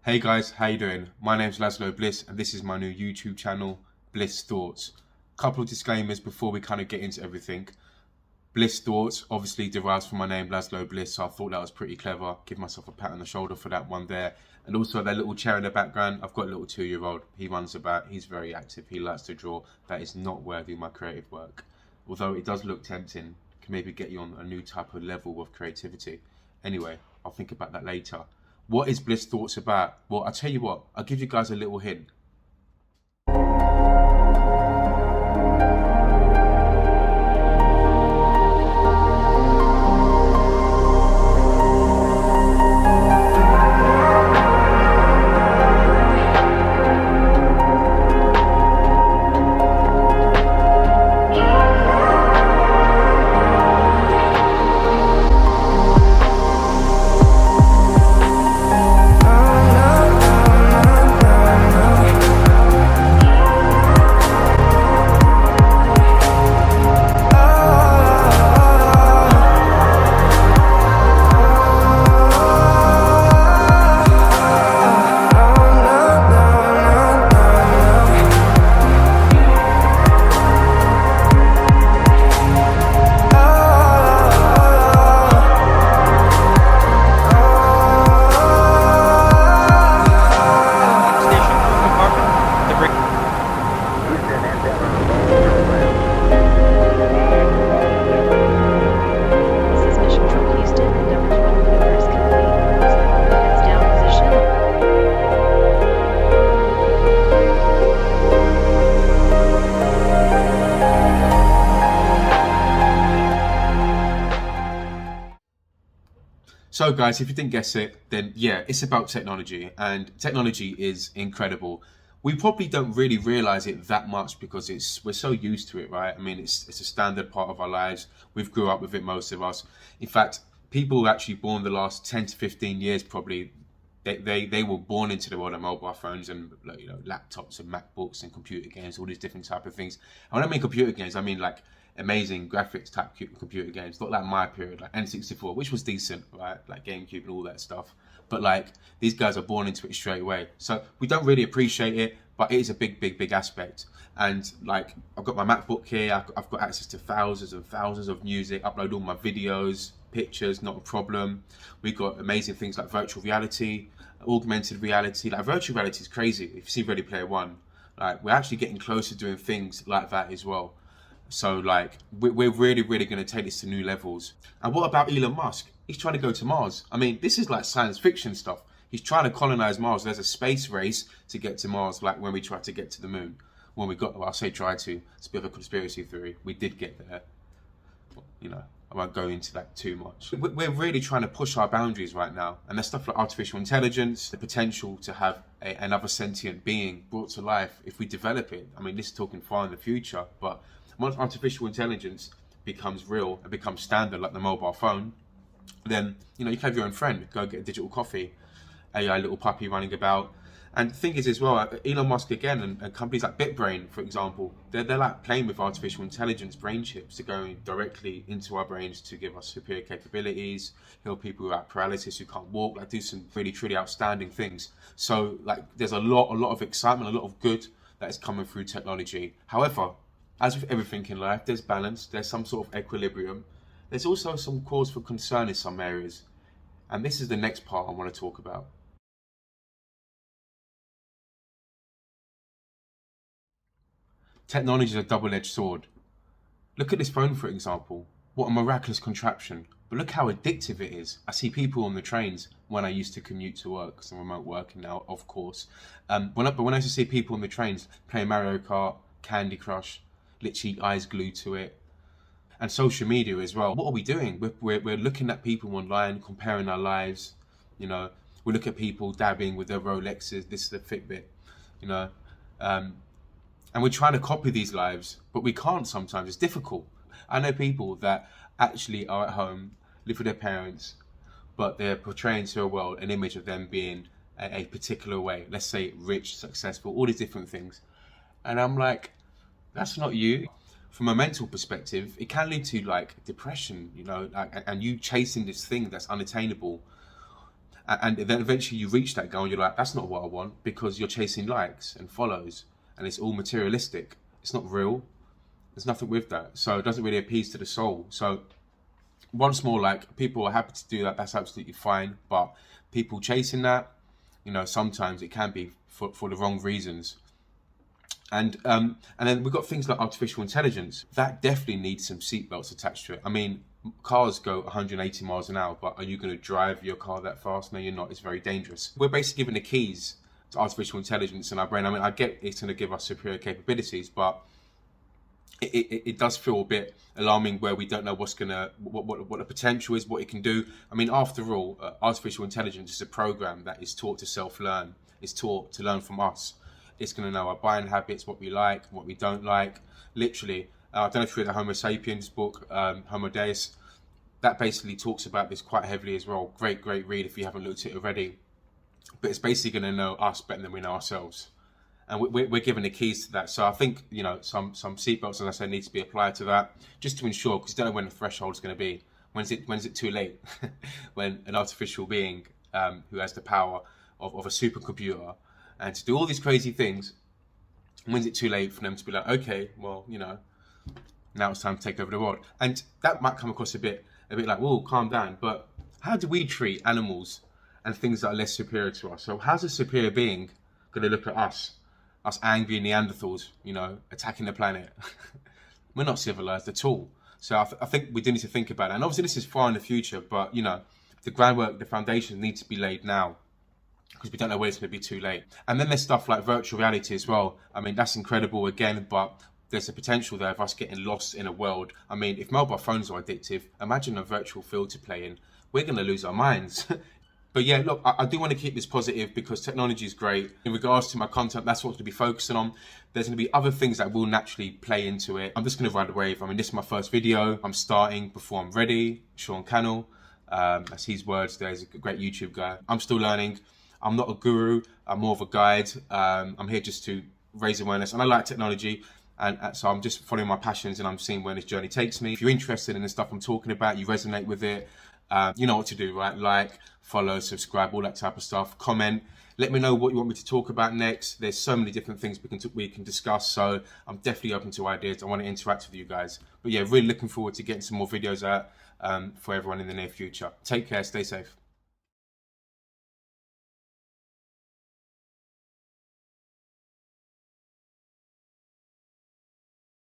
Hey guys, how you doing? My name's Laszlo Bliss and this is my new YouTube channel, Blissthoughts. Couple of disclaimers before we kind of get into everything. Blissthoughts obviously derives from my name, Laszlo Bliss, so I thought that was pretty clever. Give myself a pat on the shoulder for that one there. And also that little chair in the background, I've got a little 2-year-old. He runs about, he's very active, he likes to draw. That is not worthy of my creative work. Although it does look tempting, can maybe get you on a new type of level of creativity. Anyway, I'll think about that later. What is Blissthoughts about? Well, I'll tell you what, I'll give you guys a little hint. So guys, if you didn't guess it, then yeah, it's about technology, and technology is incredible. We probably don't really realize it that much because we're so used to it, right? I mean, it's a standard part of our lives. We've grew up with it, most of us. In fact, people who actually born the last 10 to 15 years probably, they were born into the world of mobile phones and laptops and MacBooks and computer games, all these different type of things. And when I mean computer games, I mean like amazing graphics type computer games, not like my period, like N64, which was decent, right? Like GameCube and all that stuff. But like these guys are born into it straight away. So we don't really appreciate it, but it is a big aspect. And like I've got my MacBook here, I've got access to thousands and thousands of music, upload all my videos, pictures, not a problem. We've got amazing things like virtual reality, augmented reality. Like virtual reality is crazy. If you see Ready Player One, like we're actually getting closer to doing things like that as well. So like we're really going to take this to new levels. And what about Elon Musk? He's trying to go to Mars. I mean, this is like science fiction stuff. He's trying to colonize Mars. There's a space race to get to Mars, like when we tried to get to the moon. When we got, well, I say try to, it's a bit of a conspiracy theory. We did get there. You know, I won't go into that too much. We're really trying to push our boundaries right now. And there's stuff like artificial intelligence, the potential to have another sentient being brought to life if we develop it. I mean, this is talking far in the future, but once artificial intelligence becomes real and becomes standard like the mobile phone, then you can have your own friend, go get a digital coffee, AI little puppy running about. And the thing is as well, Elon Musk again and companies like BitBrain, for example, they're like playing with artificial intelligence brain chips to go directly into our brains to give us superior capabilities, help people without paralysis who can't walk, like do some really truly outstanding things. So like there's a lot of excitement, a lot of good that is coming through technology. However, as with everything in life, there's balance, there's some sort of equilibrium. There's also some cause for concern in some areas. And this is the next part I want to talk about. Technology is a double-edged sword. Look at this phone, for example. What a miraculous contraption. But look how addictive it is. I see people on the trains when I used to commute to work, because I'm remote working now, of course. But when I used to see people on the trains playing Mario Kart, Candy Crush, literally eyes glued to it, and social media as well. What are we doing? We're looking at people online, comparing our lives. We look at people dabbing with their Rolexes, this is the Fitbit, and we're trying to copy these lives, but we can't sometimes. It's difficult. I know people that actually are at home, live with their parents, but they're portraying to the world an image of them being a particular way. Let's say rich, successful, all these different things. And I'm like, that's not you. From a mental perspective, it can lead to like depression, and you chasing this thing that's unattainable. And then eventually you reach that goal and you're like, that's not what I want, because you're chasing likes and follows and it's all materialistic. It's not real. There's nothing with that. So it doesn't really appease to the soul. So once more, like, people are happy to do that. That's absolutely fine. But people chasing that, you know, sometimes it can be for the wrong reasons. And then we've got things like artificial intelligence. That definitely needs some seatbelts attached to it. I mean, cars go 180 miles an hour, but are you going to drive your car that fast? No, you're not. It's very dangerous. We're basically given the keys to artificial intelligence in our brain. I mean, I get it's going to give us superior capabilities, but it does feel a bit alarming where we don't know what the potential is, what it can do. I mean, after all, artificial intelligence is a program that is taught to self-learn. It's taught to learn from us. It's going to know our buying habits, what we like, what we don't like. Literally, I don't know if you read the Homo sapiens book, Homo Deus. That basically talks about this quite heavily as well. Great read if you haven't looked at it already. But it's basically going to know us better than we know ourselves. And we're given the keys to that. So I think, you know, some seatbelts, as I said, need to be applied to that, just to ensure, because you don't know when the threshold is going to be. When's it too late? When an artificial being who has the power of a supercomputer and to do all these crazy things, when's it too late for them to be like, okay, well, you know, now it's time to take over the world? And that might come across a bit like, whoa, calm down. But how do we treat animals and things that are less superior to us? So how's a superior being going to look at us angry Neanderthals, you know, attacking the planet? We're not civilized at all. So I think we do need to think about it. And obviously this is far in the future, but, you know, the groundwork, the foundations need to be laid now, because we don't know when it's going to be too late. And then there's stuff like virtual reality as well. I mean, that's incredible again, but there's a potential there of us getting lost in a world. I mean, if mobile phones are addictive, imagine a virtual field to play in. We're going to lose our minds. But yeah, look, I do want to keep this positive because technology is great. In regards to my content, that's what I'm going to be focusing on. There's going to be other things that will naturally play into it. I'm just going to ride the wave. I mean, this is my first video. I'm starting before I'm ready. Sean Cannell, that's his words there. He's a great YouTube guy. I'm still learning. I'm not a guru. I'm more of a guide. I'm here just to raise awareness. And I like technology. And so I'm just following my passions and I'm seeing where this journey takes me. If you're interested in the stuff I'm talking about, you resonate with it, you know what to do, right? Like, follow, subscribe, all that type of stuff. Comment. Let me know what you want me to talk about next. There's so many different things we can discuss. So I'm definitely open to ideas. I want to interact with you guys. But yeah, really looking forward to getting some more videos out for everyone in the near future. Take care. Stay safe.